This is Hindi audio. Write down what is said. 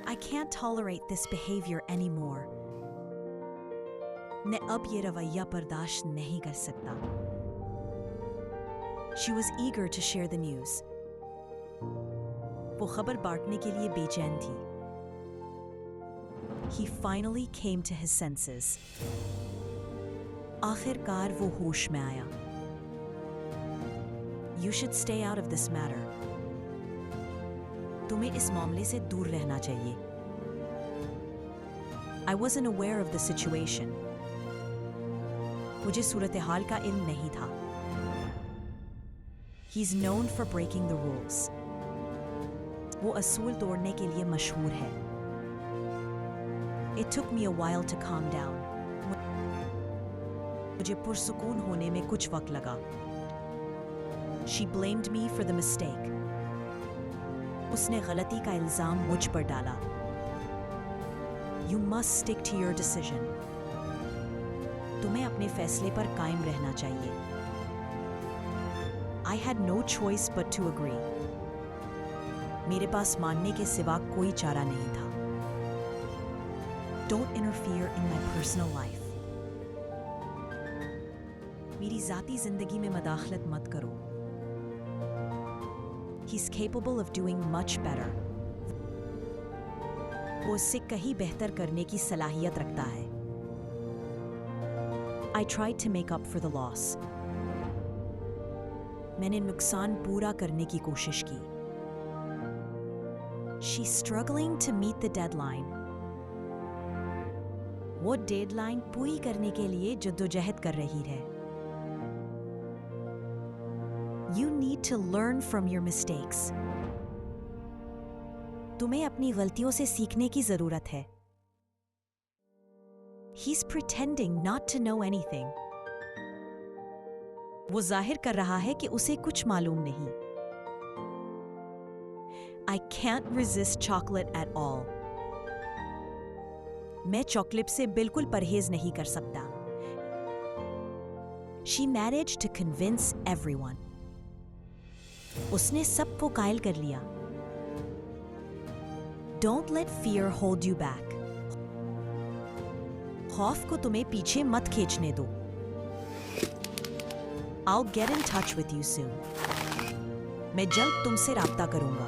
I can't tolerate this behavior anymore. मैं अब ये रवैया बर्दाश्त नहीं कर सकता. She was eager to share the news. वो खबर बांटने के लिए बेचैन थी. He finally came to his senses. आखिरकार वो होश में आया. You should stay out of this matter. तुम्हें इस मामले से दूर रहना चाहिए. I wasn't aware of the situation. मुझे सूरत-ए-हाल का इल्म नहीं था. He's known for breaking the rules. वो असूल तोड़ने के लिए मशहूर है. It took me a while to calm down. मुझे पुरसुकून होने में कुछ वक्त लगा. She blamed me for the mistake. उसने गलती का इल्जाम मुझ पर डाला. You must stick to your decision. तुम्हें अपने फैसले पर कायम रहना चाहिए. I had no choice but to agree. मेरे पास मानने के सिवा कोई चारा नहीं था. Don't interfere in my personal life. मेरी ज़ाती ज़िंदगी में मदाखलत मत करो. He's capable of doing much better. वो उससे कहीं बेहतर करने की सलाहियत रखता है. I tried to make up for the loss. मैंने नुकसान पूरा करने की कोशिश की. She's struggling to meet the deadline. वो डेडलाइन पूरी करने के लिए जद्दोजहद कर रही है. You need to learn from your mistakes. तुम्हें अपनी गलतियों से सीखने की जरूरत है. He's pretending not to know anything. वो जाहिर कर रहा है कि उसे कुछ मालूम नहीं. I can't resist chocolate at all. मैं चॉकलेट से बिल्कुल परहेज नहीं कर सकता. She managed to convince everyone. उसने सबको कायल कर लिया. Don't let fear hold you back. खौफ को तुम्हें पीछे मत खींचने दो. I'll get in touch with you soon. मैं जल्द तुमसे राब्ता करूंगा.